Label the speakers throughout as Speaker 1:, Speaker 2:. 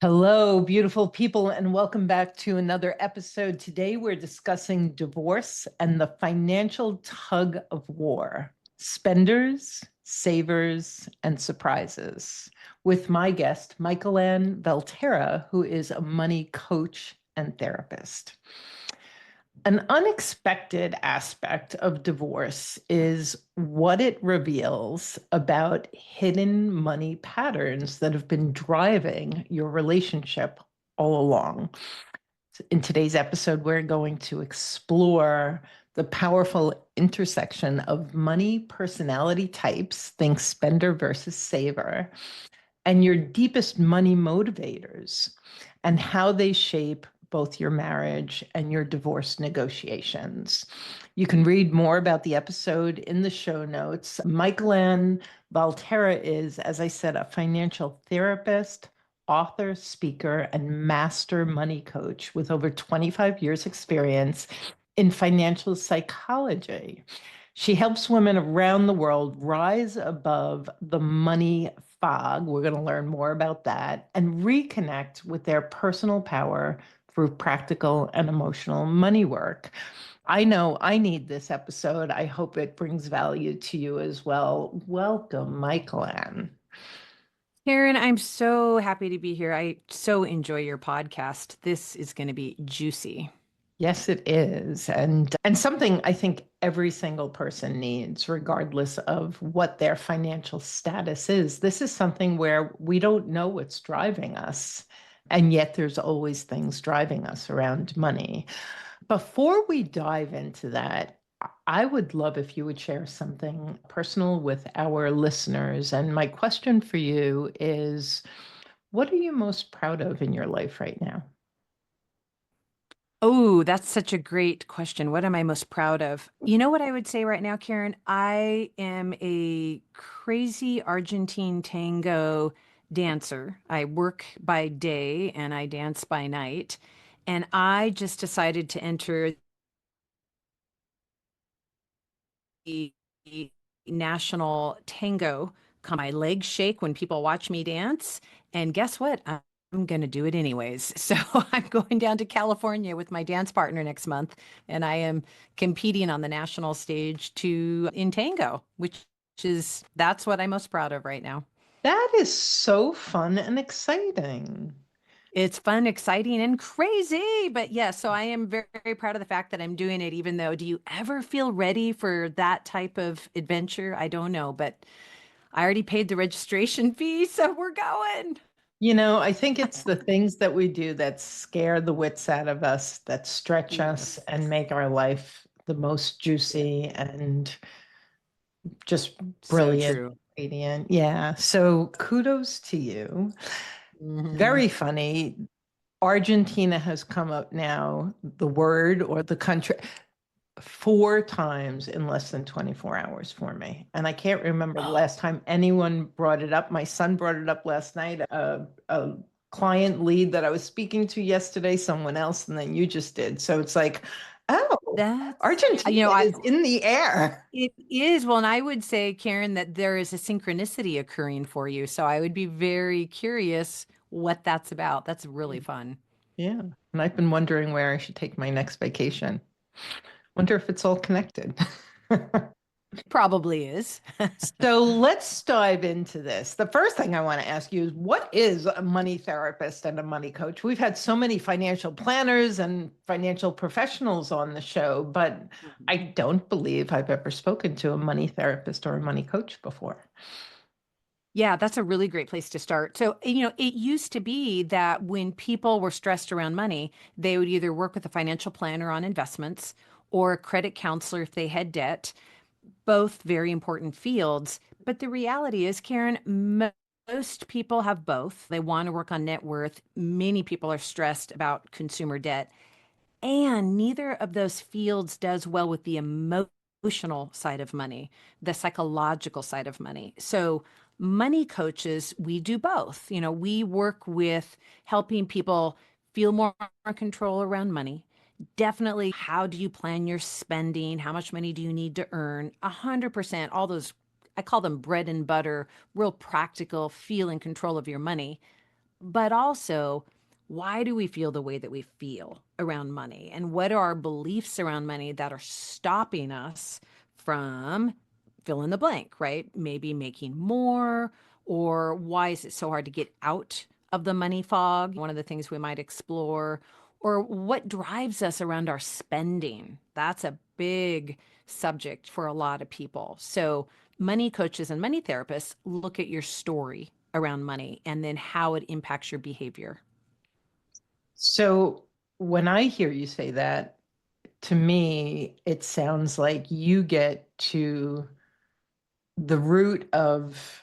Speaker 1: Hello, beautiful people, and welcome back to another episode. Today, we're discussing divorce and the financial tug of war, spenders, savers, and surprises, with my guest, Mikelann Valterra, who is a money coach and therapist. An unexpected aspect of divorce is what it reveals about hidden money patterns that have been driving your relationship all along. In today's episode, we're going to explore the powerful intersection of money personality types, think spender versus saver, and your deepest money motivators, and how they shape both your marriage and your divorce negotiations. You can read more about the episode in the show notes. Mikelann Valterra is, as I said, a financial therapist, author, speaker, and master money coach with over 25 years experience in financial psychology. She helps women around the world rise above the money fog. We're going to learn more about that and reconnect with their personal power through practical and emotional money work. I know I need this episode. I hope it brings value to you as well. Welcome, Mikelann.
Speaker 2: Karen, I'm so happy to be here. I so enjoy your podcast. This is going to be juicy.
Speaker 1: Yes, it is. And something I think every single person needs, regardless of what their financial status is. This is something where we don't know what's driving us. And yet there's always things driving us around money. Before we dive into that, I would love if you would share something personal with our listeners. And my question for you is, what are you most proud of in your life right now?
Speaker 2: Oh, that's such a great question. What am I most proud of? You know what I would say right now, Karen? I am a crazy Argentine tango dancer. I work by day and I dance by night. And I just decided to enter the national tango. My legs shake when people watch me dance. And guess what? I'm going to do it anyways. So I'm going down to California with my dance partner next month, and I am competing on the national stage to in tango, which is that's what I'm most proud of right now.
Speaker 1: That is so fun and exciting.
Speaker 2: It's fun, exciting, and crazy. But yes, so I am very, very proud of the fact that I'm doing it, even though, do you ever feel ready for that type of adventure? I don't know, but I already paid the registration fee, so we're going.
Speaker 1: I think it's the things that we do that scare the wits out of us, that stretch us
Speaker 2: Yes.
Speaker 1: and make our life the most juicy and just
Speaker 2: So
Speaker 1: brilliant,
Speaker 2: true.
Speaker 1: radiant. Yeah. So kudos to you.
Speaker 2: Mhm.
Speaker 1: Very funny. Argentina has come up now, the word or the country, four times in less than 24 hours for me. And I can't remember the last time anyone brought it up. My son brought it up last night, a client lead that I was speaking to yesterday, someone else, and then you just did. So it's like, oh,
Speaker 2: That's,
Speaker 1: Argentina
Speaker 2: I
Speaker 1: is in the air.
Speaker 2: it is. Well, and I would say, Karen, that there is a synchronicity occurring for you. So I would be very curious what that's about. That's really fun.
Speaker 1: Yeah. And I've been wondering where I should take my next vacation. Wonder if it's all connected.
Speaker 2: Probably is.
Speaker 1: So let's dive into this. The first thing I want to ask you is, what is a money therapist and a money coach? We've had so many financial planners and financial professionals on the show, but I don't believe I've ever spoken to a money therapist or a money coach before.
Speaker 2: Yeah, that's a really great place to start. So, it used to be that when people were stressed around money, they would either work with a financial planner on investments or a credit counselor if they had debt, both very important fields. But the reality is, Karen, most people have both. They want to work on net worth. Many people are stressed about consumer debt. And neither of those fields does well with the emotional side of money, the psychological side of money. So, money coaches, we do both. We work with helping people feel more control around money. Definitely, how do you plan your spending? How much money do you need to earn? 100%, all those, I call them bread and butter, real practical, feel in control of your money. but also why do we feel the way that we feel around money? And what are our beliefs around money that are stopping us from fill in the blank, right? Maybe making more, or why is it so hard to get out of the money fog? One of the things we might explore, or what drives us around our spending. That's a big subject for a lot of people. So, money coaches and money therapists look at your story around money and then how it impacts your behavior.
Speaker 1: So when I hear you say that, to me, it sounds like you get to the root of,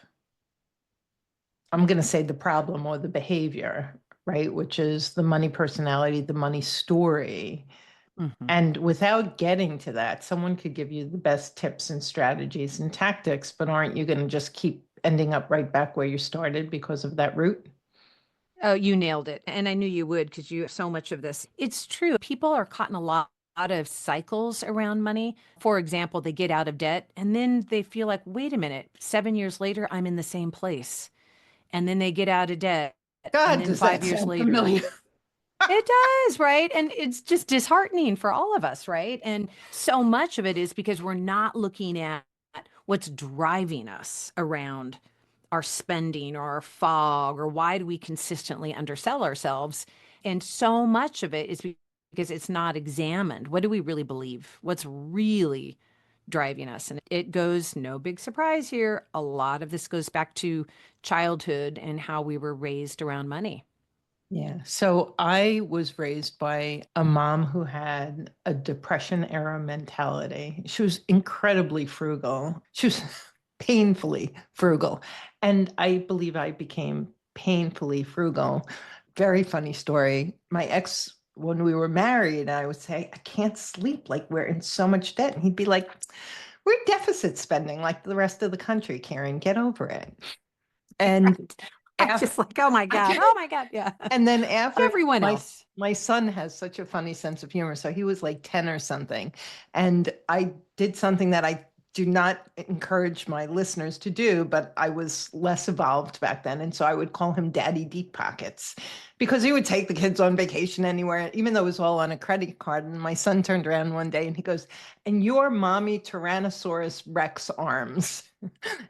Speaker 1: I'm going to say the problem or the behavior, right? Which is the money personality, the money story.
Speaker 2: Mhm.
Speaker 1: And without getting to that, someone could give you the best tips and strategies and tactics, but aren't you going to just keep ending up right back where you started because of that root?
Speaker 2: Oh, you nailed it. And I knew you would because you have so much of this. It's true. People are caught in a lot of cycles around money. For example, they get out of debt and then they feel like, wait a minute, 7 years later, I'm in the same place. And then they get out of debt. And
Speaker 1: God,
Speaker 2: then
Speaker 1: does
Speaker 2: five
Speaker 1: that
Speaker 2: years
Speaker 1: sound
Speaker 2: later,
Speaker 1: familiar?
Speaker 2: it does, right? And it's just disheartening for all of us, right? And so much of it is because we're not looking at what's driving us around our spending or our fog, or why do we consistently undersell ourselves? And so much of it is because it's not examined. What do we really believe? What's really driving us? And it goes, no big surprise here. A lot of this goes back to childhood and how we were raised around money.
Speaker 1: Yeah. So I was raised by a mom who had a depression era mentality. She was incredibly frugal. She was painfully frugal. And I believe I became painfully frugal. Very funny story. My ex, when we were married, I would say, I can't sleep. Like we're in so much debt. And he'd be like, we're deficit spending like the rest of the country, Karen. Get over it. And
Speaker 2: Right. I'm
Speaker 1: after
Speaker 2: just like, oh my God. Oh my God. Yeah.
Speaker 1: and then after
Speaker 2: Everyone
Speaker 1: my
Speaker 2: else.
Speaker 1: my son has such a funny sense of humor. So he was like 10 or something. And I did something that I do not encourage my listeners to do, but I was less evolved back then. And so I would call him Daddy Deep Pockets because he would take the kids on vacation anywhere, even though it was all on a credit card. And my son turned around one day and he goes, and your mommy Tyrannosaurus Rex arms.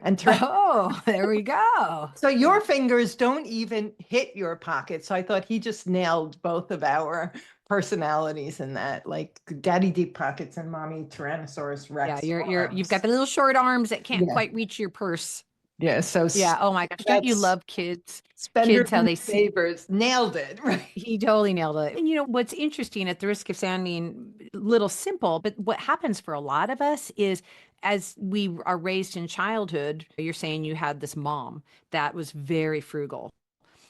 Speaker 1: And
Speaker 2: Oh, there we go.
Speaker 1: so your
Speaker 2: Yeah.
Speaker 1: fingers don't even hit your pocket. So I thought he just nailed both of our personalities in that, like daddy deep pockets and mommy Tyrannosaurus
Speaker 2: Yeah.
Speaker 1: Rex
Speaker 2: You've got
Speaker 1: arms.
Speaker 2: the little short arms that can't
Speaker 1: Yeah.
Speaker 2: quite reach your purse.
Speaker 1: Yeah. So
Speaker 2: Yeah. Oh my gosh. Don't you
Speaker 1: that's
Speaker 2: love kids?
Speaker 1: spenders
Speaker 2: Kids, how
Speaker 1: and
Speaker 2: they see.
Speaker 1: savers. Nailed it. Right.
Speaker 2: He totally nailed it. And you know, what's interesting at the risk of sounding a little simple, but what happens for a lot of us is as we are raised in childhood, you're saying you had this mom that was very frugal.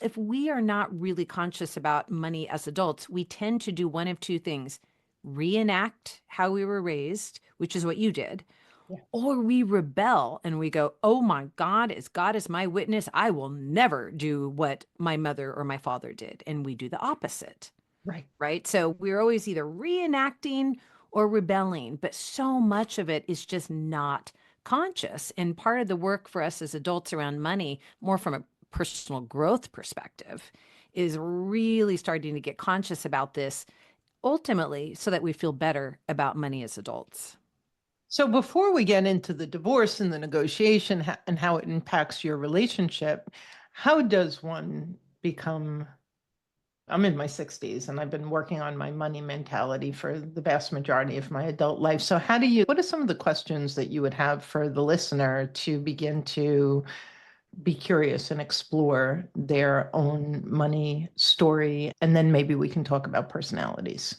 Speaker 2: If we are not really conscious about money as adults, we tend to do one of two things: reenact how we were raised, which is what you did,
Speaker 1: Yeah.
Speaker 2: or we rebel and we go, oh my God, as God is my witness, I will never do what my mother or my father did. And we do the opposite,
Speaker 1: Right.
Speaker 2: right? So we're always either reenacting or rebelling, but so much of it is just not conscious. And part of the work for us as adults around money, more from a personal growth perspective, is really starting to get conscious about this ultimately so that we feel better about money as adults.
Speaker 1: So before we get into the divorce and the negotiation and how it impacts your relationship, how does one become I'm in my 60s and I've been working on my money mentality for the vast majority of my adult life. So, what are some of the questions that you would have for the listener to begin to be curious and explore their own money story? And then maybe we can talk about personalities.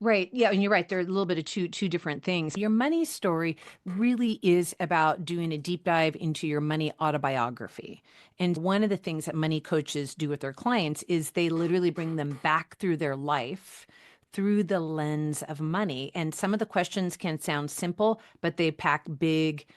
Speaker 2: Right. Yeah, and you're right. They're a little bit of two different things. Your money story really is about doing a deep dive into your money autobiography. And one of the things that money coaches do with their clients is they literally bring them back through their life through the lens of money. And some of the questions can sound simple, but they pack big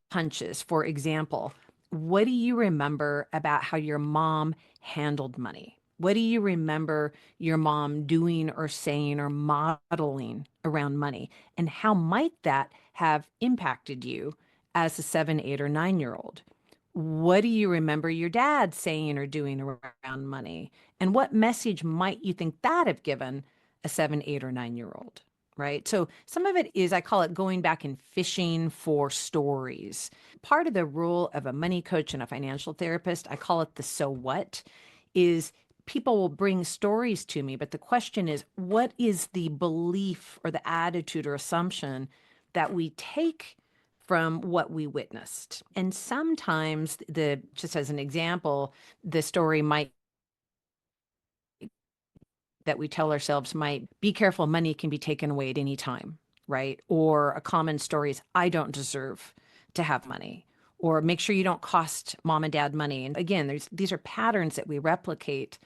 Speaker 2: punches. For example, what do you remember about how your mom handled money? What do you remember your mom doing or saying or modeling around money? And how might that have impacted you as a 7, 8, or 9-year old? What do you remember your dad saying or doing around money? And what message might you think that have given a 7, 8, or 9 year old? Right. So some of it is, I call it going back and fishing for stories. Part of the role of a money coach and a financial therapist, I call it the so what, is people will bring stories to me. But the question is, what is the belief or the attitude or assumption that we take from what we witnessed? And sometimes just as an example, the story might that we tell ourselves might be careful, money can be taken away at any time, right? Or a common story is, I don't deserve to have money. Or make sure you don't cost mom and dad money. And again, these are patterns that we replicate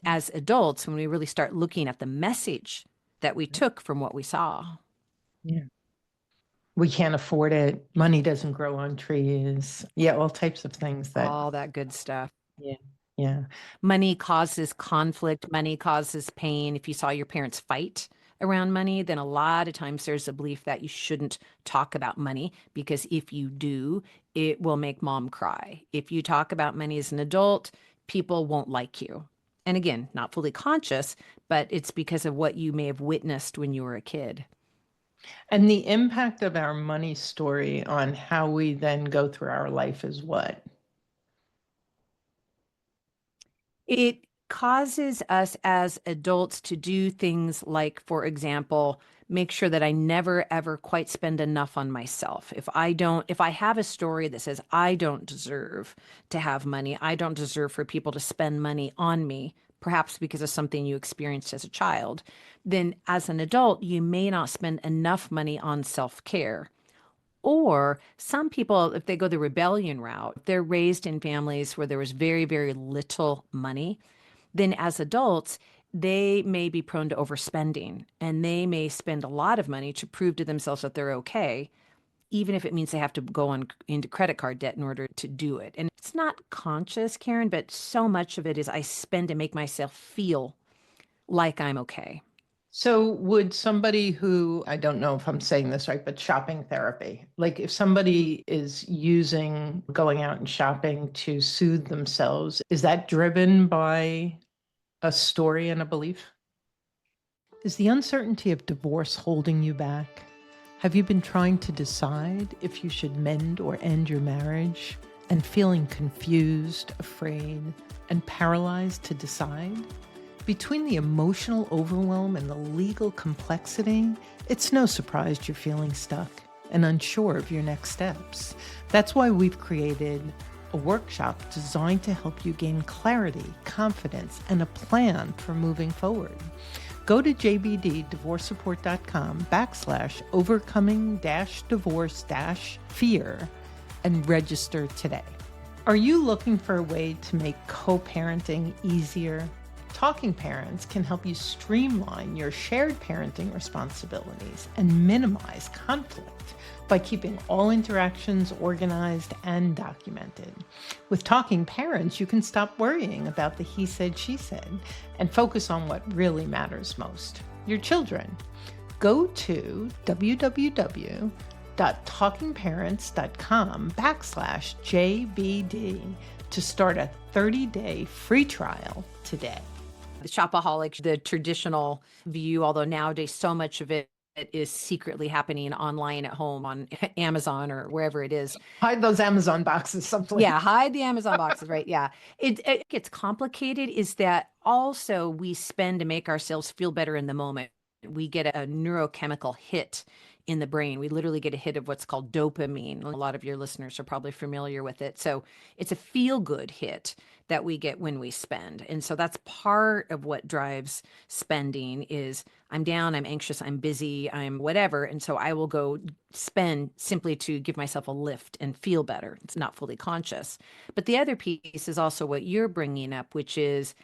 Speaker 2: as adults when we really start looking at the message that we took from what we saw.
Speaker 1: Yeah. We can't afford it. Money doesn't grow on trees. Yeah, all types of things that,
Speaker 2: All that good stuff.
Speaker 1: yeah, yeah.
Speaker 2: Money causes conflict, money causes pain. If you saw your parents fight around money, then a lot of times there's a belief that you shouldn't talk about money because if you do, it will make mom cry. If you talk about money as an adult, people won't like you. And again, not fully conscious, but it's because of what you may have witnessed when you were a kid.
Speaker 1: And the impact of our money story on how we then go through our life is what?
Speaker 2: It causes us as adults to do things like, for example, make sure that I never ever quite spend enough on myself. If I have a story that says I don't deserve to have money, I don't deserve for people to spend money on me, perhaps because of something you experienced as a child, then as an adult, you may not spend enough money on self-care. Or some people, if they go the rebellion route, they're raised in families where there was very, very little money. Then as adults, they may be prone to overspending and they may spend a lot of money to prove to themselves that they're okay, even if it means they have to go on into credit card debt in order to do it. And it's not conscious, Karen, but so much of it is I spend to make myself feel like I'm okay.
Speaker 1: So would somebody who, I don't know if I'm saying this right, but shopping therapy, like if somebody is using going out and shopping to soothe themselves, is that driven by a story and a belief? Is the uncertainty of divorce holding you back? Have you been trying to decide if you should mend or end your marriage and feeling confused, afraid, and paralyzed to decide? Between the emotional overwhelm and the legal complexity, it's no surprise you're feeling stuck and unsure of your next steps. That's why we've created a workshop designed to help you gain clarity, confidence, and a plan for moving forward. Go to jbddivorcesupport.com/overcoming-divorce-fear and register today. Are you looking for a way to make co-parenting easier? Talking Parents can help you streamline your shared parenting responsibilities and minimize conflict by keeping all interactions organized and documented. With Talking Parents, you can stop worrying about the he said, she said, and focus on what really matters most, your children. Go to www.talkingparents.com/JBD to start a 30-day free trial today.
Speaker 2: The shopaholic, the traditional view, although nowadays so much of it is secretly happening online at home on Amazon or wherever it is.
Speaker 1: Hide those Amazon boxes someplace.
Speaker 2: Yeah, hide the Amazon boxes, right? Yeah. It gets complicated is that also we spend to make ourselves feel better in the moment. We get a neurochemical hit in the brain. We literally get a hit of what's called dopamine. A lot of your listeners are probably familiar with it. So it's a feel-good hit that we get when we spend. And so that's part of what drives spending is I'm down, I'm anxious, I'm busy, I'm whatever. And so I will go spend simply to give myself a lift and feel better. It's not fully conscious. But the other piece is also what you're bringing up, which is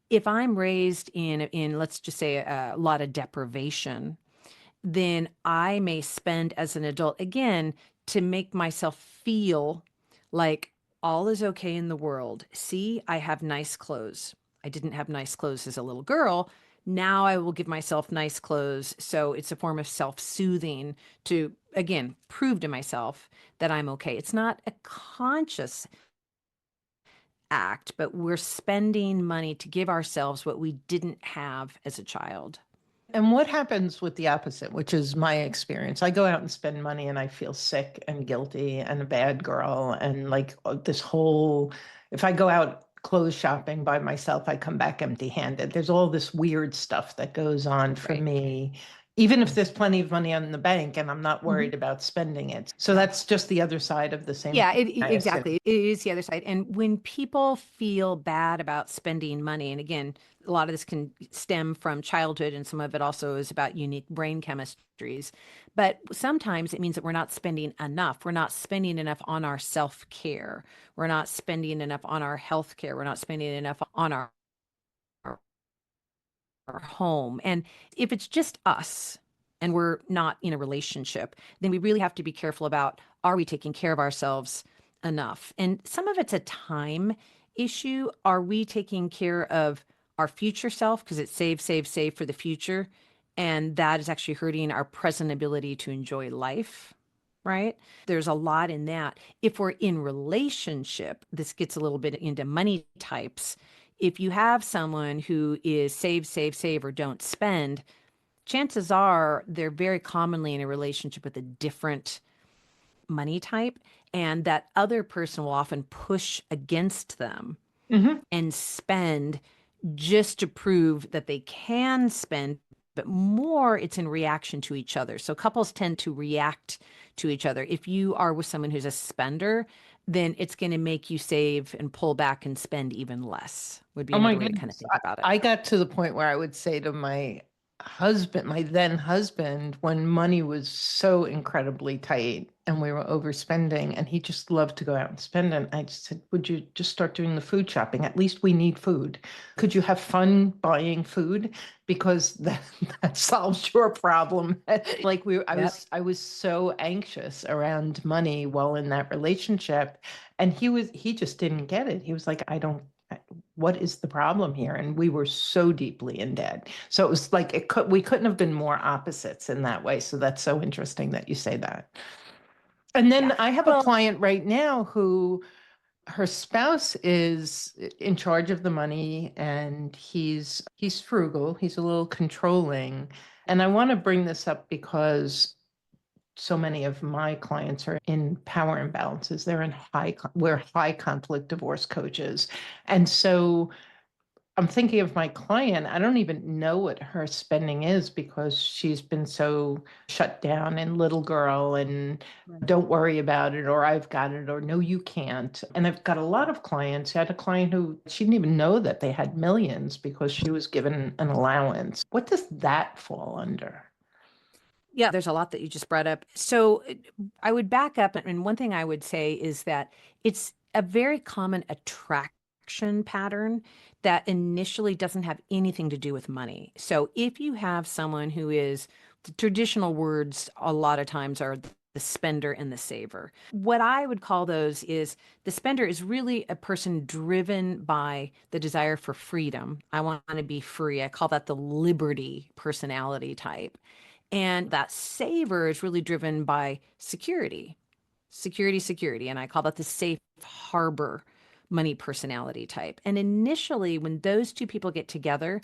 Speaker 2: if I'm raised in let's just say a lot of deprivation, then I may spend as an adult again to make myself feel like all is okay in the world. See, I have nice clothes. I didn't have nice clothes as a little girl. Now I will give myself nice clothes. So it's a form of self-soothing to, again, prove to myself that I'm okay. It's not a conscious act, but we're spending money to give ourselves what we didn't have as a child.
Speaker 1: And what happens with the opposite, which is my experience? I go out and spend money and I feel sick and guilty and a bad girl. And like this whole, if I go out clothes shopping by myself, I come back empty handed. There's all this weird stuff that goes on for
Speaker 2: Right.
Speaker 1: me, even if there's plenty of money in the bank and I'm not
Speaker 2: Mhm.
Speaker 1: worried about spending it. So that's just the other side of the same
Speaker 2: Yeah,
Speaker 1: coin, I assume.
Speaker 2: exactly. It is the other side. And when people feel bad about spending money, and again, a lot of this can stem from childhood, and some of it also is about unique brain chemistries. But sometimes it means that we're not spending enough. We're not spending enough on our self-care. We're not spending enough on our health care. We're not spending enough on our our home. And if it's just us and we're not in a relationship, then we really have to be careful about, are we taking care of ourselves enough? And some of it's a time issue. Are we taking care of our future self? Because it's save, save, save for the future. And that is actually hurting our present ability to enjoy life. Right? There's a lot in that. If we're in relationship, this gets a little bit into money types. If you have someone who is save, save, save, or don't spend, chances are they're very commonly in a relationship with a different money type, and that other person will often push against them
Speaker 1: Mhm.
Speaker 2: and spend just to prove that they can spend, but more it's in reaction to each other. So couples tend to react to each other. If you are with someone who's a spender, then it's going to make you save and pull back and spend even less, would be
Speaker 1: Oh my
Speaker 2: another way to kind of
Speaker 1: goodness.
Speaker 2: think about it.
Speaker 1: I got to the point where I would say to my husband, my then husband, when money was so incredibly tight and we were overspending, and he just loved to go out and spend it. I just said, would you just start doing the food shopping? At least we need food. Could you have fun buying food? Because that, that solves your problem. Like
Speaker 2: Yep.
Speaker 1: I was so anxious around money while in that relationship. And he just didn't get it. He was like, I don't, what is the problem here? And we were so deeply in debt. So it was like we couldn't have been more opposites in that way. So that's so interesting that you say that. And then
Speaker 2: Yeah.
Speaker 1: I have a
Speaker 2: Well,
Speaker 1: client right now who her spouse is in charge of the money and he's frugal, he's a little controlling. And I want to bring this up because so many of my clients are in power imbalances. They're in we're high conflict divorce coaches. And so I'm thinking of my client. I don't even know what her spending is because she's been so shut down and little girl and don't worry about it, or I've got it, or no, you can't. And I've got a lot of clients. I had a client who she didn't even know that they had millions because she was given an allowance. What does that fall under?
Speaker 2: yeah, there's a lot that you just brought up. So I would back up, and one thing I would say is that it's a very common attraction pattern that initially doesn't have anything to do with money. So if you have someone who is, the traditional words a lot of times are the spender and the saver. What I would call those is the spender is really a person driven by the desire for freedom. I want to be free. I call that the liberty personality type. And that saver is really driven by security, security, security. And I call that the safe harbor money personality type. And initially, when those two people get together,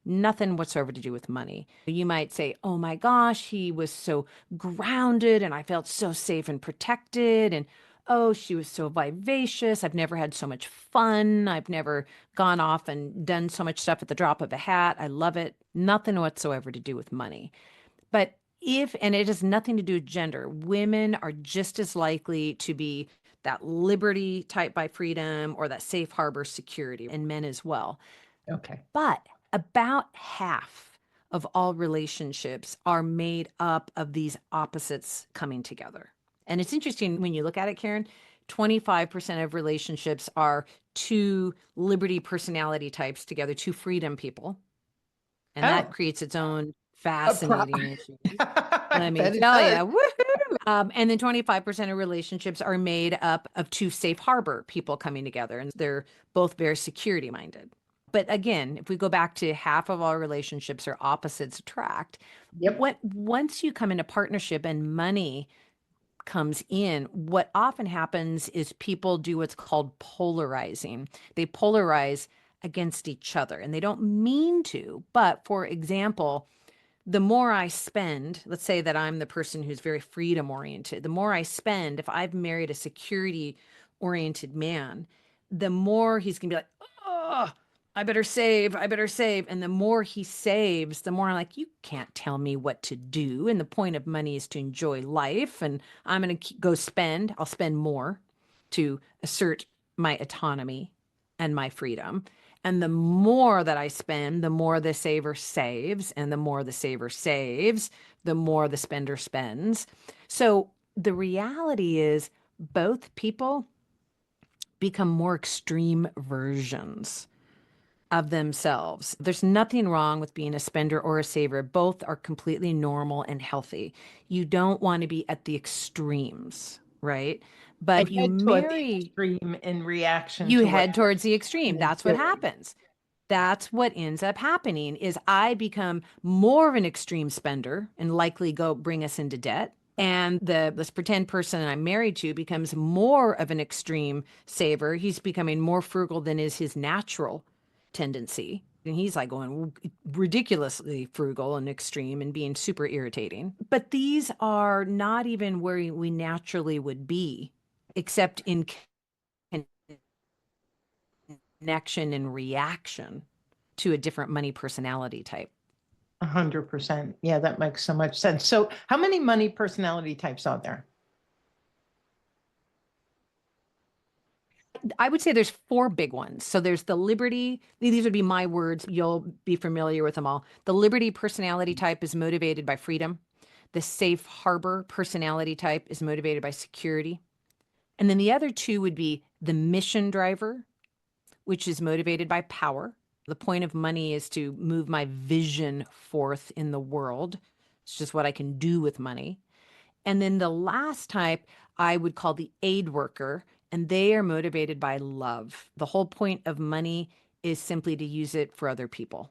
Speaker 2: nothing whatsoever to do with money. You might say, oh my gosh, he was so grounded and I felt so safe and protected. And oh, she was so vivacious. I've never had so much fun. I've never gone off and done so much stuff at the drop of a hat. I love it. Nothing whatsoever to do with money. But if, and it has nothing to do with gender, women are just as likely to be that liberty type by freedom or that safe harbor security, and men as well.
Speaker 1: Okay.
Speaker 2: But about half of all relationships are made up of these opposites coming together. And it's interesting when you look at it, Karen, 25% of relationships are two liberty personality types together, two freedom people. And that
Speaker 1: Oh,
Speaker 2: creates its own
Speaker 1: a pro-
Speaker 2: fascinating issues.
Speaker 1: I
Speaker 2: Let me
Speaker 1: bet it
Speaker 2: tell you,
Speaker 1: does.
Speaker 2: woohoo! And then 25% of relationships are made up of two safe harbor people coming together, and they're both very security minded. But again, if we go back to half of all relationships are opposites attract,
Speaker 1: Yep.
Speaker 2: once you come into partnership and money comes in, what often happens is people do what's called polarizing. They polarize against each other and they don't mean to. But for example, the more I spend, let's say that I'm the person who's very freedom oriented, the more I spend, if I've married a security oriented man, the more he's going to be like, oh, I better save, I better save. And the more he saves, the more I'm like, you can't tell me what to do. And the point of money is to enjoy life. And I'm going to go spend, I'll spend more to assert my autonomy and my freedom. And the more that I spend, the more the saver saves. And the more the saver saves, the more the spender spends. So the reality is both people become more extreme versions of themselves. There's nothing wrong with being a spender or a saver. Both are completely normal and healthy. You don't want to be at the extremes, right?
Speaker 1: I
Speaker 2: But you
Speaker 1: head toward the
Speaker 2: marry,
Speaker 1: extreme in reaction
Speaker 2: you
Speaker 1: to what
Speaker 2: head towards the extreme.
Speaker 1: I'm
Speaker 2: That's what
Speaker 1: doing.
Speaker 2: happens. That's what ends up happening is I become more of an extreme spender and likely go bring us into debt. And the let's pretend person I'm married to becomes more of an extreme saver. He's becoming more frugal than is his natural tendency. And he's like going ridiculously frugal and extreme and being super irritating. But these are not even where we naturally would be, except in connection and reaction to a different money personality type.
Speaker 1: 100%. Yeah, that makes so much sense. So, how many money personality types are there?
Speaker 2: I would say there's four big ones. So there's the Liberty, these would be my words, you'll be familiar with them all. The Liberty personality type is motivated by freedom. The Safe Harbor personality type is motivated by security. And then the other two would be the Mission Driver, which is motivated by power. The point of money is to move my vision forth in the world. It's just what I can do with money. And then the last type I would call the aid worker, and they are motivated by love. The whole point of money is simply to use it for other people.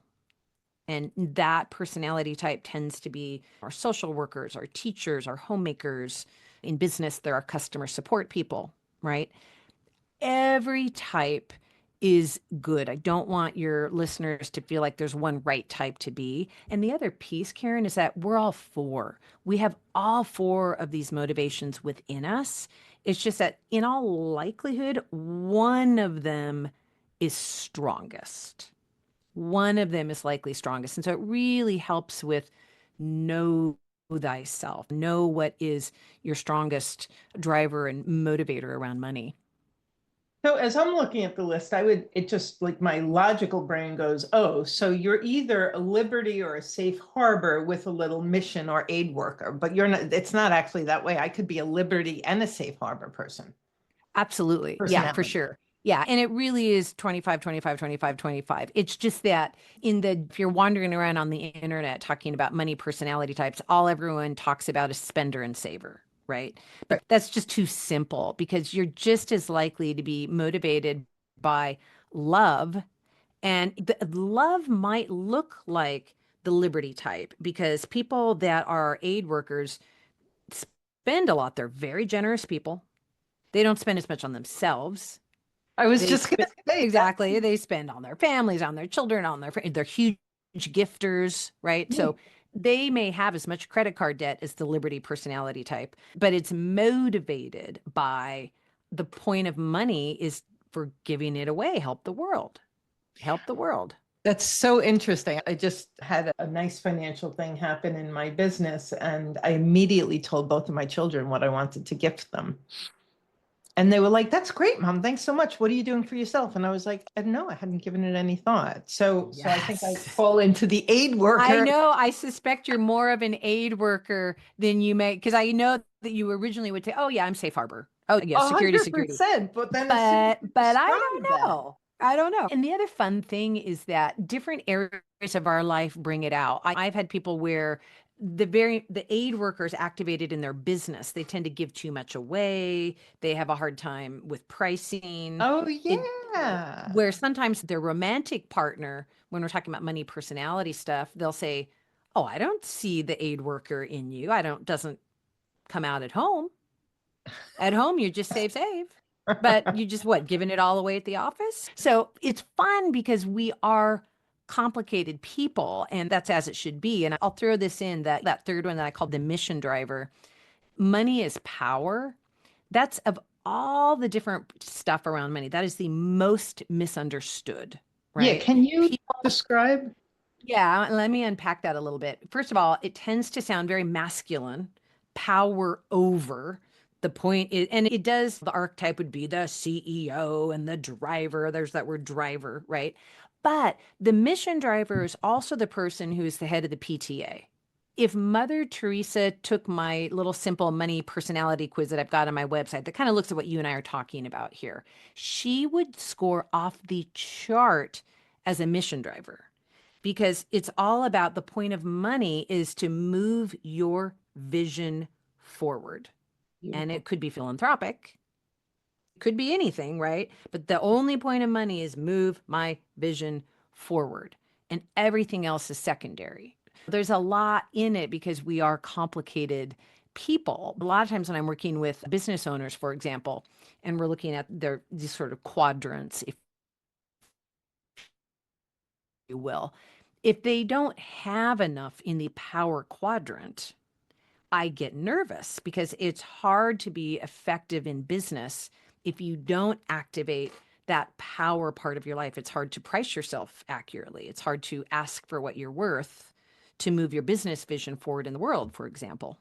Speaker 2: And that personality type tends to be our social workers, our teachers, our homemakers. In business, there are customer support people, right? Every type is good. I don't want your listeners to feel like there's one right type to be. And the other piece, Karen, is that we're all four. We have all four of these motivations within us. It's just that in all likelihood, one of them is strongest. One of them is likely strongest. And so it really helps with know thyself, know what is your strongest driver and motivator around money.
Speaker 1: So, as I'm looking at the list, it just like my logical brain goes, oh, so you're either a Liberty or a Safe Harbor with a little mission or aid worker, but you're not, it's not actually that way. I could be a Liberty and a Safe Harbor person,
Speaker 2: Absolutely. Yeah, for
Speaker 1: personality.
Speaker 2: sure. Yeah. And it really is 25, 25, 25, 25. It's just that if you're wandering around on the internet talking about money personality types, all everyone talks about is spender and saver, right? But that's just too simple because you're just as likely to be motivated by love. And the love might look like the Liberty type because people that are aid workers spend a lot. They're very generous people. They don't spend as much on themselves.
Speaker 1: I was
Speaker 2: They
Speaker 1: just going
Speaker 2: spend
Speaker 1: to say that.
Speaker 2: exactly. They spend on their families, on their children, on their they're huge gifters, right?
Speaker 1: Yeah.
Speaker 2: So they may have as much credit card debt as the Liberty personality type, but it's motivated by the point of money is for giving it away, help the world. Help the world.
Speaker 1: That's so interesting. I just had a nice financial thing happen in my business, and I immediately told both of my children what I wanted to gift them. And they were like, "That's great, Mom. Thanks so much. What are you doing for yourself?" And I was like, "No, I hadn't given it any thought." So I think I
Speaker 2: Yes.
Speaker 1: fall into the aid
Speaker 2: I
Speaker 1: worker.
Speaker 2: know. I suspect you're more of an aid worker than you may, because I know that you originally would say, "Oh yeah, I'm safe harbor. Oh yeah,
Speaker 1: A
Speaker 2: security,
Speaker 1: hundred
Speaker 2: security."
Speaker 1: percent. But then as soon as
Speaker 2: But
Speaker 1: you
Speaker 2: I
Speaker 1: describe
Speaker 2: don't
Speaker 1: that,
Speaker 2: know. I don't know. And the other fun thing is that different areas of our life bring it out. I've had people where the aid workers activated in their business, they tend to give too much away. They have a hard time with pricing.
Speaker 1: oh
Speaker 2: It
Speaker 1: yeah.
Speaker 2: where sometimes their romantic partner, when we're talking about money personality stuff, they'll say, "Oh, I don't see the aid worker in you. I don't doesn't come out at home." At home, you just save. But you just what, giving it all away at the office? So it's fun because we are complicated people, and that's as it should be. And I'll throw this in that third one that I called the mission driver. Money is power. That's of all the different stuff around money, that is the most misunderstood,
Speaker 1: Yeah,
Speaker 2: right?
Speaker 1: can you describe?
Speaker 2: Yeah, let me unpack that a little bit. First of all, it tends to sound very masculine, power over. The point is, and it does, the archetype would be the CEO and the driver. There's that word driver, right? But the mission driver is also the person who's the head of the PTA. If Mother Teresa took my little simple money personality quiz that I've got on my website that kind of looks at what you and I are talking about here, she would score off the chart as a mission driver because it's all about the point of money is to move your vision forward. And
Speaker 1: Beautiful.
Speaker 2: it could be philanthropic, could be anything, right? But the only point of money is move my vision forward, and everything else is secondary. There's a lot in it because we are complicated people. A lot of times when I'm working with business owners, for example, and we're looking at these sort of quadrants, if you will, if they don't have enough in the power quadrant, I get nervous because it's hard to be effective in business if you don't activate that power part of your life. It's hard to price yourself accurately. It's hard to ask for what you're worth to move your business vision forward in the world, for example.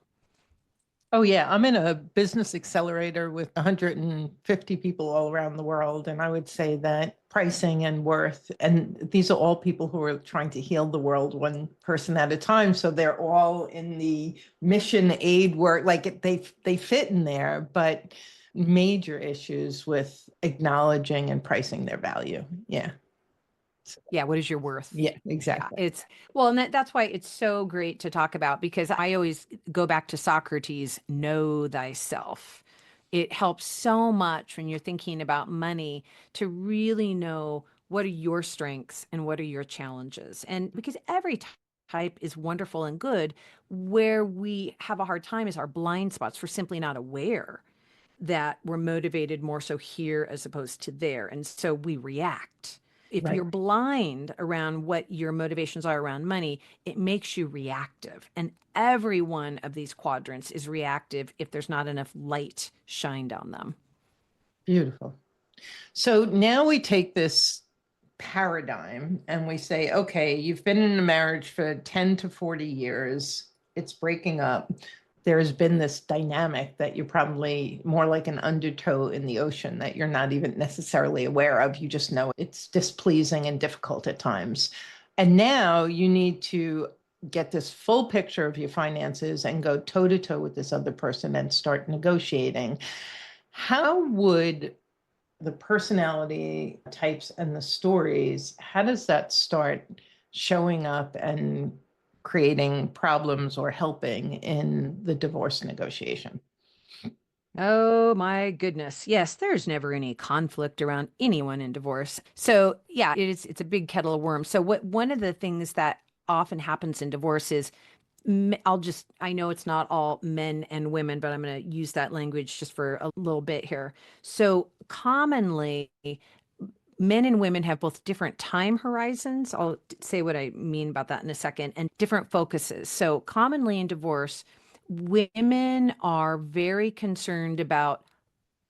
Speaker 1: Oh, yeah. I'm in a business accelerator with 150 people all around the world. And I would say that pricing and worth, and these are all people who are trying to heal the world one person at a time. So they're all in the mission aid work, like they fit in there, but major issues with acknowledging and pricing their value. Yeah.
Speaker 2: Yeah, what is your worth?
Speaker 1: Yeah,
Speaker 2: Yeah,
Speaker 1: exactly.
Speaker 2: it's well, and that's why it's so great to talk about because I always go back to Socrates, know thyself. It helps so much when you're thinking about money to really know what are your strengths and what are your challenges. And because every type is wonderful and good, where we have a hard time is our blind spots. We're simply not aware that we're motivated more so here as opposed to there. And so we react. If
Speaker 1: Right.
Speaker 2: you're blind around what your motivations are around money, it makes you reactive. And every one of these quadrants is reactive if there's not enough light shined on them.
Speaker 1: Beautiful. So now we take this paradigm and we say, okay, you've been in a marriage for 10 to 40 years, it's breaking up. There's been this dynamic that you're probably more like an undertow in the ocean that you're not even necessarily aware of. You just know it's displeasing and difficult at times. And now you need to get this full picture of your finances and go toe to toe with this other person and start negotiating. How would the personality types and the stories, how does that start showing up and creating problems or helping in the divorce negotiation?
Speaker 2: Oh my goodness. Yes, there's never any conflict around anyone in divorce. So, yeah, it's a big kettle of worms. So what one of the things that often happens in divorce is I know it's not all men and women, but I'm going to use that language just for a little bit here. So, commonly men and women have both different time horizons. I'll say what I mean about that in a second, and different focuses. So, commonly in divorce, women are very concerned about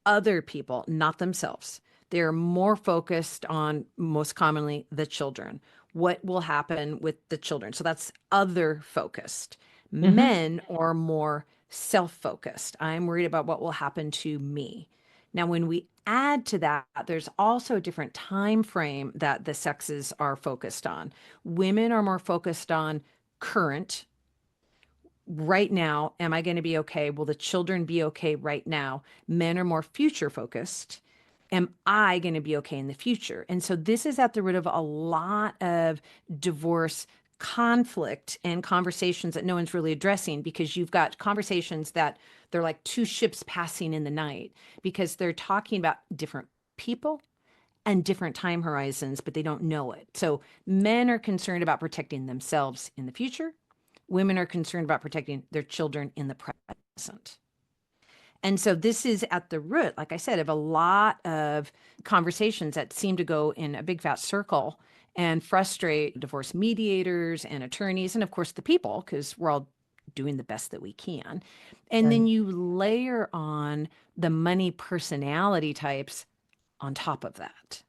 Speaker 2: other people, not themselves. They're more focused on, most commonly, the children. What will happen with the children? So that's other focused.
Speaker 1: Hmm.
Speaker 2: Men are more self focused. I'm worried about what will happen to me. Now, when we add to that, there's also a different time frame that the sexes are focused on. Women are more focused on current, right now. Am I going to be okay? Will the children be okay right now? Men are more future focused. Am I going to be okay in the future? And so this is at the root of a lot of divorce conflict and conversations that no one's really addressing because you've got conversations that they're like two ships passing in the night because they're talking about different people and different time horizons, but they don't know it. So men are concerned about protecting themselves in the future. Women are concerned about protecting their children in the present. And so this is at the root, like I said, of a lot of conversations that seem to go in a big fat circle and frustrate divorce mediators and attorneys, and of course the people, because we're all doing the best that we can. And then
Speaker 1: Right.
Speaker 2: you layer on the money personality types on top of that.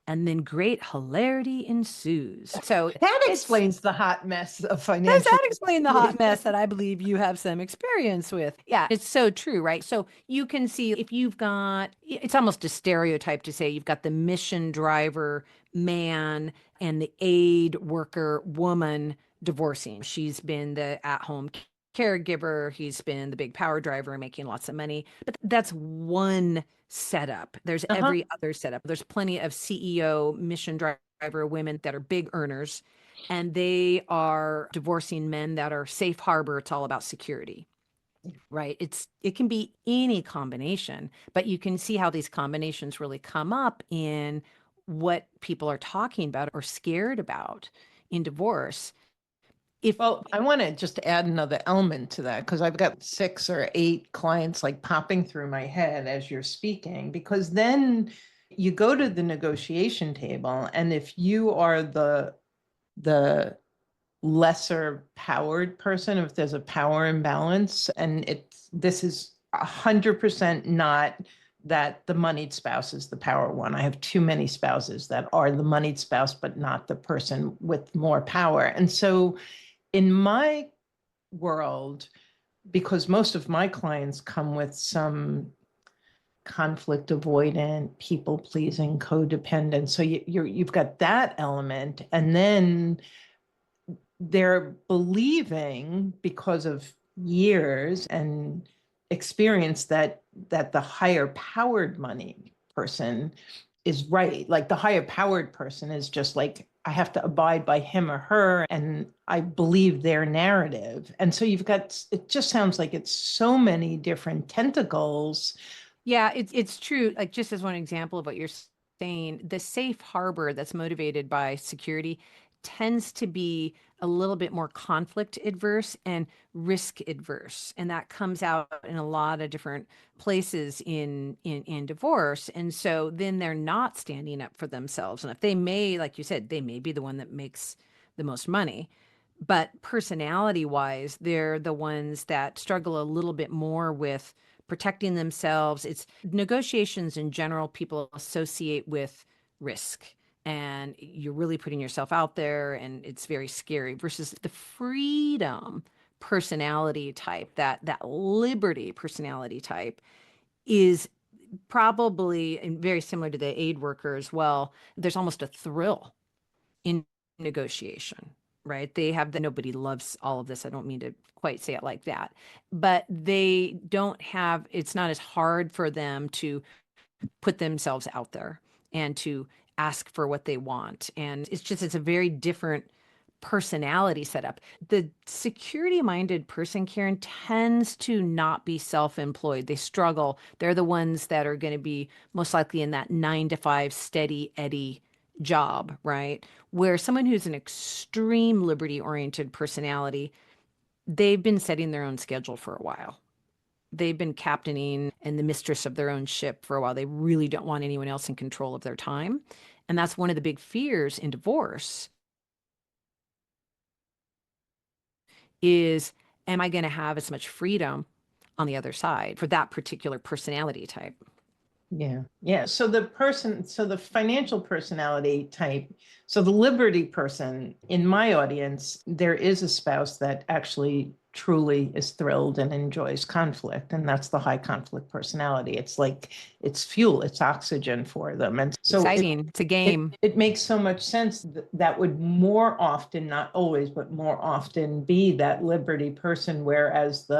Speaker 2: And then great hilarity ensues. So
Speaker 1: That
Speaker 2: it's
Speaker 1: explains the hot mess of
Speaker 2: does
Speaker 1: financial
Speaker 2: that explain the hot mess that I believe you have some experience with? Yeah, it's so true, right? So you can see if you've got, it's almost a stereotype to say you've got the mission driver man and the aid worker woman divorcing. She's been the at home caregiver, he's been the big power driver making lots of money. But that's one setup. There's
Speaker 1: Uh-huh.
Speaker 2: every other setup. There's plenty of CEO, mission driver women that are big earners and they are divorcing men that are safe harbor. It's all about security, right? It can be any combination, but you can see how these combinations really come up in what people are talking about or scared about in divorce. If
Speaker 1: Well, I want to just add another element to that because I've got 6 or 8 clients like popping through my head as you're speaking, because then you go to the negotiation table, and if you are the lesser powered person, if there's a power imbalance, and this is 100% not that the moneyed spouse is the power one. I have too many spouses that are the moneyed spouse, but not the person with more power. And so in my world, because most of my clients come with some conflict avoidant, people pleasing, codependent. So you've got that element. And then they're believing because of years and experience that the higher powered money person is right. Like the higher powered person is just like, I have to abide by him or her, and I believe their narrative. And so you've got, it just sounds like it's so many different tentacles.
Speaker 2: Yeah, it's true. Like just as one example of what you're saying, the safe harbor that's motivated by security tends to be a little bit more conflict adverse and risk adverse. And that comes out in a lot of different places in divorce. And so then they're not standing up for themselves. And if they may, like you said, they may be the one that makes the most money. But personality wise, they're the ones that struggle a little bit more with protecting themselves. It's negotiations in general, people associate with risk and you're really putting yourself out there and it's very scary versus the freedom personality type, that liberty personality type is probably and very similar to the aid worker as well. There's almost a thrill in negotiation, right? They have the nobody loves all of this. I don't mean to quite say it like that, but they don't have, it's not as hard for them to put themselves out there and to ask for what they want. And it's a very different personality setup. The security minded person, Karen, tends to not be self employed. They struggle. They're the ones that are going to be most likely in that 9 to 5 steady Eddie job, right? Where someone who's an extreme liberty oriented personality, they've been setting their own schedule for a while. They've been captaining and the mistress of their own ship for a while. They really don't want anyone else in control of their time. And that's one of the big fears in divorce is, am I going to have as much freedom on the other side for that particular personality type?
Speaker 1: Yeah. Yeah. So the financial personality type, so the liberty person in my audience, there is a spouse that actually truly is thrilled and enjoys conflict. And that's the high conflict personality. It's like it's fuel, it's oxygen for them. And so
Speaker 2: Exciting. It's a
Speaker 1: it,
Speaker 2: game.
Speaker 1: it makes so much sense that would more often, not always, but more often be that liberty person, whereas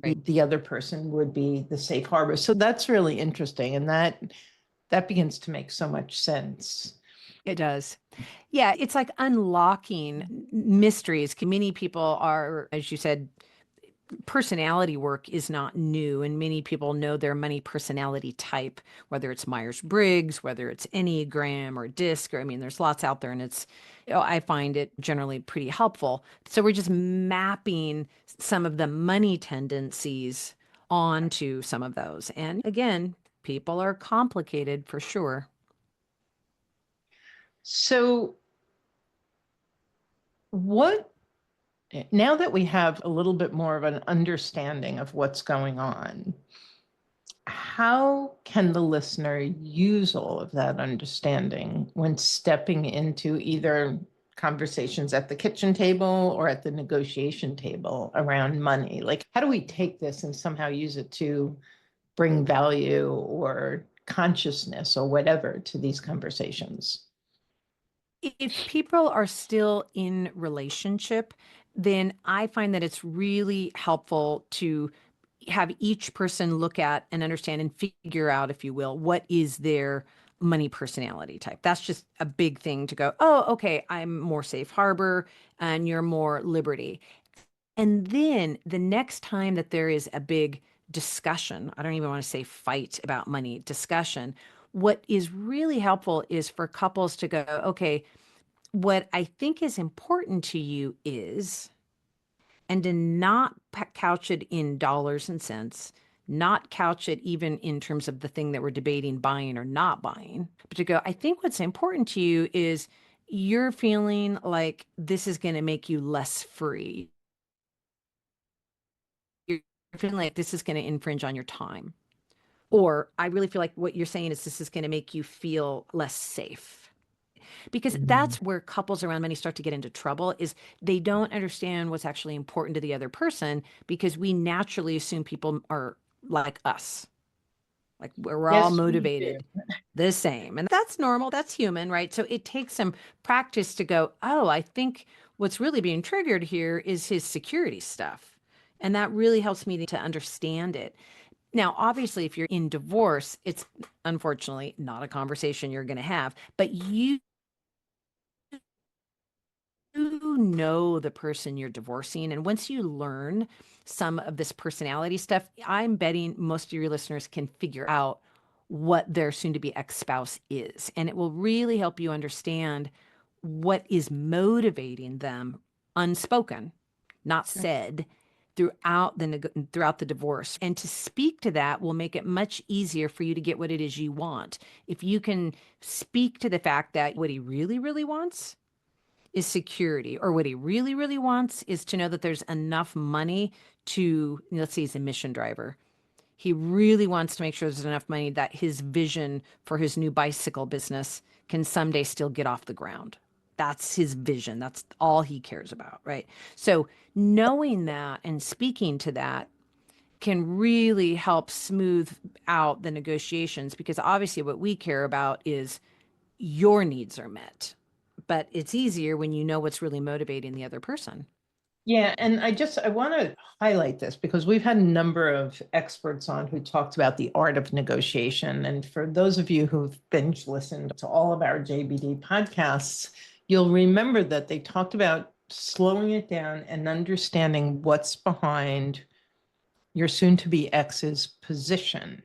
Speaker 2: Right.
Speaker 1: the other person would be the safe harbor. So that's really interesting. And that begins to make so much sense.
Speaker 2: It does. Yeah, it's like unlocking mysteries. Many people are, as you said, personality work is not new, and many people know their money personality type, whether it's Myers-Briggs, whether it's Enneagram or DISC, or I mean, there's lots out there, and it's, I find it generally pretty helpful. So we're just mapping some of the money tendencies on to some of those. And again, people are complicated for sure.
Speaker 1: So, what now that we have a little bit more of an understanding of what's going on, how can the listener use all of that understanding when stepping into either conversations at the kitchen table or at the negotiation table around money? Like, how do we take this and somehow use it to bring value or consciousness or whatever to these conversations?
Speaker 2: If people are still in relationship, then I find that it's really helpful to have each person look at and understand and figure out, if you will, what is their money personality type. That's just a big thing to go, oh, okay, I'm more safe harbor and you're more liberty. And then the next time that there is a big discussion, I don't even want to say fight about money, discussion, what is really helpful is for couples to go, okay, what I think is important to you is, and to not couch it in dollars and cents, not couch it even in terms of the thing that we're debating buying or not buying, but to go, I think what's important to you is you're feeling like this is going to make you less free. You're feeling like this is going to infringe on your time. Or I really feel like what you're saying is this is going to make you feel less safe. Because
Speaker 1: Mhm.
Speaker 2: that's where couples around money start to get into trouble is they don't understand what's actually important to the other person because we naturally assume people are like us. Like we're all
Speaker 1: Yes, we do.
Speaker 2: motivated the same. And that's normal. That's human, right? So it takes some practice to go, oh, I think what's really being triggered here is his security stuff. And that really helps me to understand it. Now, obviously, if you're in divorce, it's unfortunately not a conversation you're going to have, but you know the person you're divorcing. And once you learn some of this personality stuff, I'm betting most of your listeners can figure out what their soon to be ex spouse is. And it will really help you understand what is motivating them unspoken, not said throughout the divorce. And to speak to that will make it much easier for you to get what it is you want. If you can speak to the fact that what he really, really wants is security, or what he really, really wants is to know that there's enough money to, let's say he's a mission driver. He really wants to make sure there's enough money that his vision for his new bicycle business can someday still get off the ground. That's his vision. That's all he cares about, right? So knowing that and speaking to that can really help smooth out the negotiations because obviously what we care about is your needs are met. But it's easier when you know what's really motivating the other person.
Speaker 1: Yeah, and I want to highlight this because we've had a number of experts on who talked about the art of negotiation. And for those of you who've binge listened to all of our JBD podcasts, you'll remember that they talked about slowing it down and understanding what's behind your soon to be ex's position.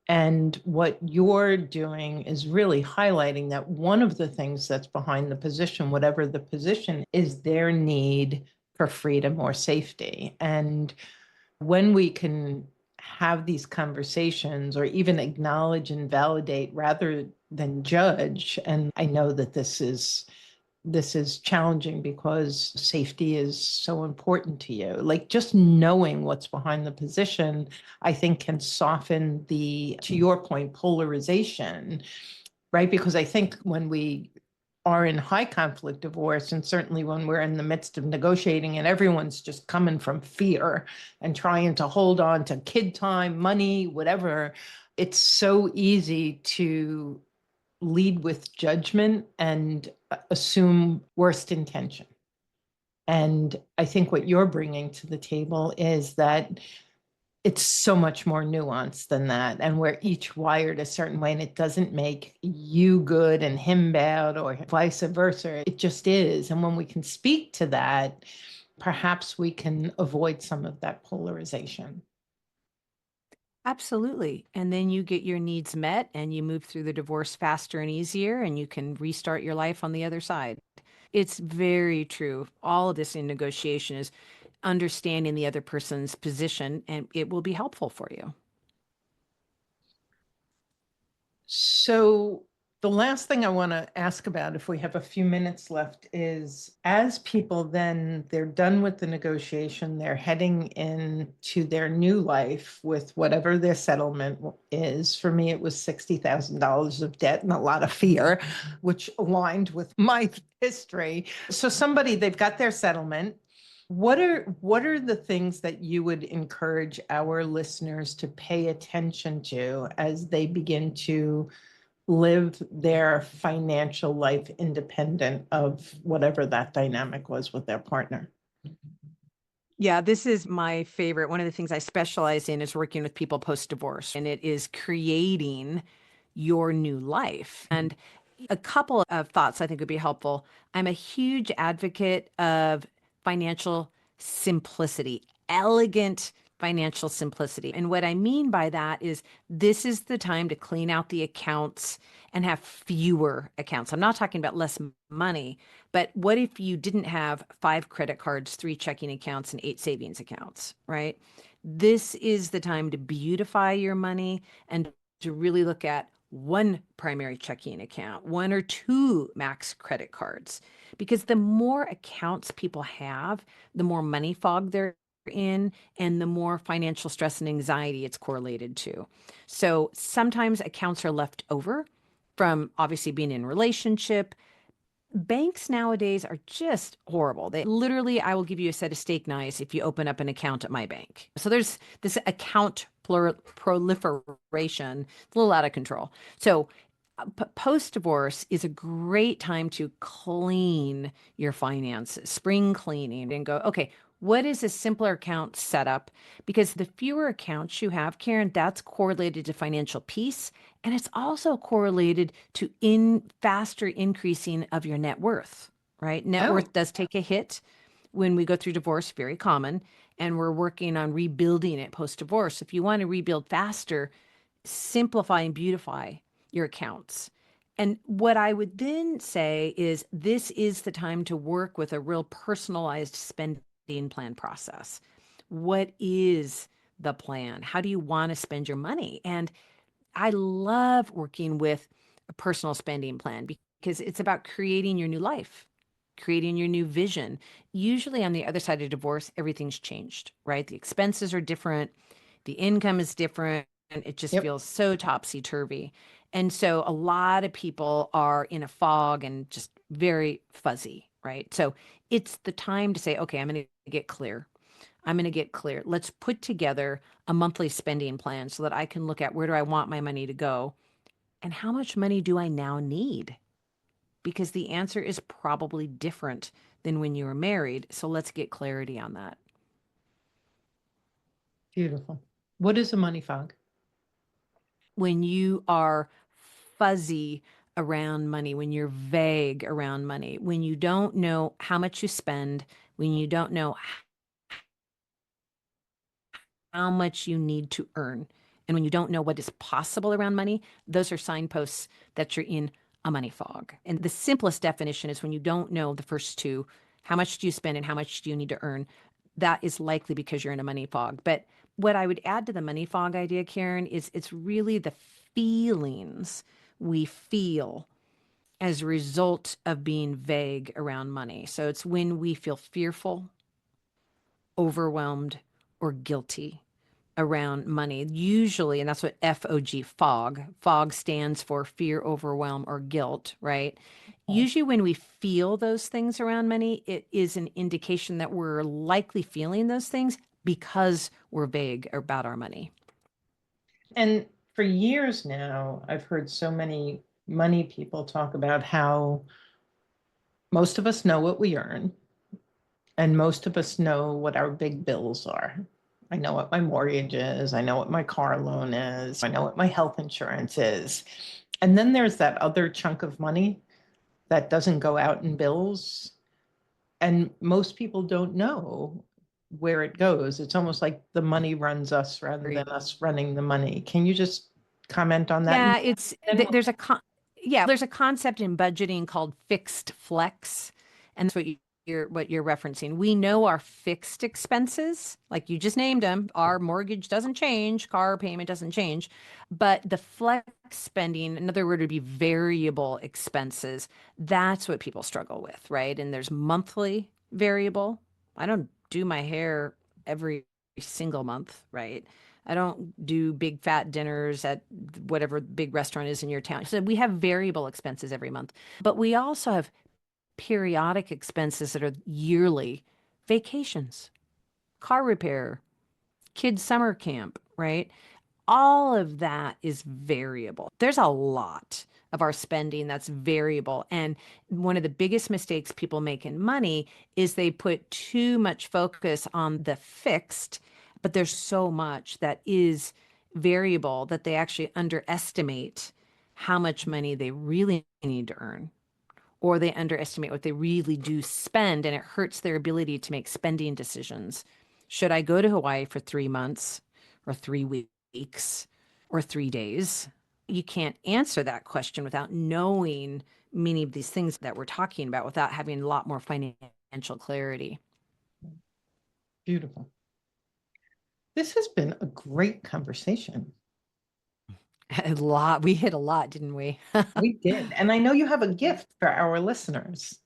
Speaker 1: And what you're doing is really highlighting that one of the things that's behind the position, whatever the position, is their need for freedom or safety. And when we can have these conversations or even acknowledge and validate rather than judge, and I know that this is challenging because safety is so important to you. Like just knowing what's behind the position, I think can soften the, to your point, polarization, right? Because I think when we are in high conflict divorce, and certainly when we're in the midst of negotiating and everyone's just coming from fear and trying to hold on to kid time, money, whatever, it's so easy to lead with judgment and assume worst intention. And I think what you're bringing to the table is that it's so much more nuanced than that. And we're each wired a certain way, and it doesn't make you good and him bad or vice versa. It just is. And when we can speak to that, perhaps we can avoid some of that polarization.
Speaker 2: Absolutely. And then you get your needs met and you move through the divorce faster and easier, and you can restart your life on the other side. It's very true. All of this in negotiation is understanding the other person's position, and it will be helpful for you.
Speaker 1: So the last thing I want to ask about, if we have a few minutes left, is as people then they're done with the negotiation, they're heading into their new life with whatever their settlement is. For me, it was $60,000 of debt and a lot of fear, which aligned with my history. So they've got their settlement. What are the things that you would encourage our listeners to pay attention to as they begin to live their financial life independent of whatever that dynamic was with their partner?
Speaker 2: Yeah, this is my favorite. One of the things I specialize in is working with people post-divorce, and it is creating your new life. And a couple of thoughts I think would be helpful. I'm a huge advocate of financial simplicity, elegant financial simplicity. And what I mean by that is this is the time to clean out the accounts and have fewer accounts. I'm not talking about less money, but what if you didn't have 5 credit cards, 3 checking accounts, and 8 savings accounts, right? This is the time to beautify your money and to really look at one primary checking account, 1 or 2 max credit cards. Because the more accounts people have, the more money fog they're in, and the more financial stress and anxiety it's correlated to. So sometimes accounts are left over from obviously being in relationship. Banks nowadays are just horrible. They literally, I will give you a set of steak knives if you open up an account at my bank. So there's this account proliferation. It's a little out of control. So post-divorce is a great time to clean your finances, spring cleaning, and go, okay, what is a simpler account setup? Because the fewer accounts you have, Karen, that's correlated to financial peace. And it's also correlated to faster increasing of your net worth, right? Net
Speaker 1: Oh,
Speaker 2: worth does take a hit when we go through divorce, very common. And we're working on rebuilding it post-divorce. If you want to rebuild faster, simplify and beautify your accounts. And what I would then say is this is the time to work with a real personalized spending plan process. What is the plan? How do you want to spend your money? And I love working with a personal spending plan because it's about creating your new life, creating your new vision. Usually on the other side of divorce, everything's changed, right? The expenses are different, the income is different, and it just
Speaker 1: yep.
Speaker 2: feels so topsy-turvy. And so a lot of people are in a fog and just very fuzzy, right? So it's the time to say, okay, I'm going to get clear. I'm going to get clear. Let's put together a monthly spending plan so that I can look at where do I want my money to go and how much money do I now need? Because the answer is probably different than when you were married. So let's get clarity on that.
Speaker 1: Beautiful. What is a money fog?
Speaker 2: When you are fuzzy around money, when you're vague around money, when you don't know how much you spend, when you don't know how much you need to earn. And when you don't know what is possible around money, those are signposts that you're in a money fog. And the simplest definition is when you don't know the first two, how much do you spend and how much do you need to earn? That is likely because you're in a money fog. But what I would add to the money fog idea, Karen, is it's really the feelings we feel as a result of being vague around money. So it's when we feel fearful, overwhelmed, or guilty around money. Usually, and that's what FOG, fog stands for fear, overwhelm, or guilt, right? Usually, when we feel those things around money, it is an indication that we're likely feeling those things because we're vague about our money.
Speaker 1: And for years now, I've heard so many money people talk about how most of us know what we earn, and most of us know what our big bills are. I know what my mortgage is. I know what my car loan is. I know what my health insurance is. And then there's that other chunk of money that doesn't go out in bills. And most people don't know where it goes. It's almost like the money runs us rather than us running the money. Can you just comment on that?
Speaker 2: Yeah,
Speaker 1: And
Speaker 2: there's a concept in budgeting called fixed flex, and that's what you're referencing. We know our fixed expenses, like you just named them. Our mortgage doesn't change, car payment doesn't change, but the flex spending, another word would be variable expenses. That's what people struggle with, right? And there's monthly variable. I don't do my hair every single month, right? I don't do big fat dinners at whatever big restaurant is in your town. So we have variable expenses every month, but we also have periodic expenses that are yearly: vacations, car repair, kids' summer camp, right? All of that is variable. There's a lot of our spending that's variable. And one of the biggest mistakes people make in money is they put too much focus on the fixed, but there's so much that is variable that they actually underestimate how much money they really need to earn, or they underestimate what they really do spend, and it hurts their ability to make spending decisions. Should I go to Hawaii for 3 months or 3 weeks or 3 days? You can't answer that question without knowing many of these things that we're talking about, without having a lot more financial clarity.
Speaker 1: Beautiful. This has been a great conversation.
Speaker 2: A lot. We hit a lot, didn't we?
Speaker 1: We did. And I know you have a gift for our listeners.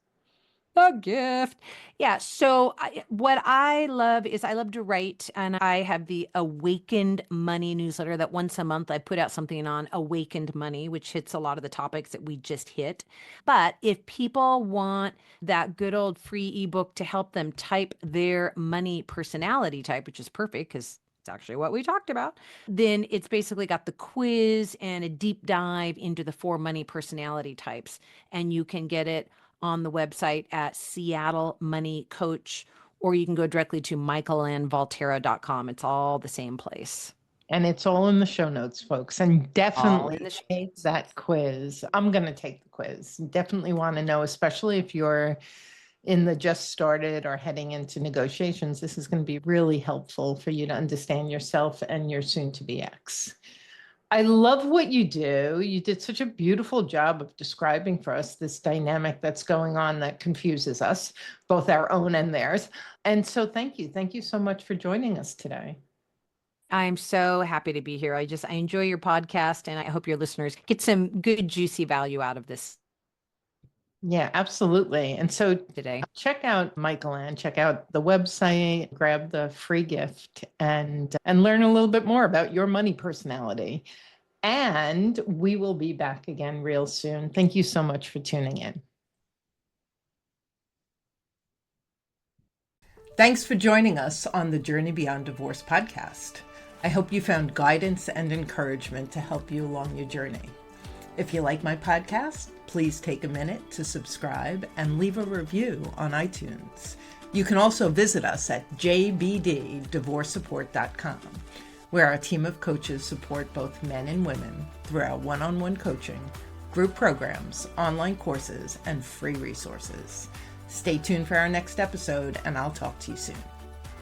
Speaker 2: A gift. Yeah. So what I love is I love to write, and I have the Awakened Money newsletter that once a month I put out something on awakened money, which hits a lot of the topics that we just hit. But if people want that good old free ebook to help them type their money personality type, which is perfect because it's actually what we talked about, then it's basically got the quiz and a deep dive into the 4 money personality types. And you can get it on the website at Seattle Money Coach, or you can go directly to MikelanNValterra.com. It's all the same place.
Speaker 1: And it's all in the show notes, folks. And
Speaker 2: All in
Speaker 1: definitely
Speaker 2: the
Speaker 1: take that quiz. I'm going to take the quiz. Definitely want to know, especially if you're in the just started or heading into negotiations. This is going to be really helpful for you to understand yourself and your soon-to-be ex. I love what you do. You did such a beautiful job of describing for us this dynamic that's going on that confuses us, both our own and theirs. And so thank you. Thank you so much for joining us today.
Speaker 2: I'm so happy to be here. I enjoy your podcast, and I hope your listeners get some good, juicy value out of this
Speaker 1: Yeah, absolutely. And so
Speaker 2: today.
Speaker 1: check out Mikelann, check out the website, grab the free gift and learn a little bit more about your money personality. And we will be back again real soon. Thank you so much for tuning in. Thanks for joining us on the Journey Beyond Divorce podcast. I hope you found guidance and encouragement to help you along your journey. If you like my podcast, please take a minute to subscribe and leave a review on iTunes. You can also visit us at jbddivorcesupport.com, where our team of coaches support both men and women through our one-on-one coaching, group programs, online courses, and free resources. Stay tuned for our next episode, and I'll talk to you soon.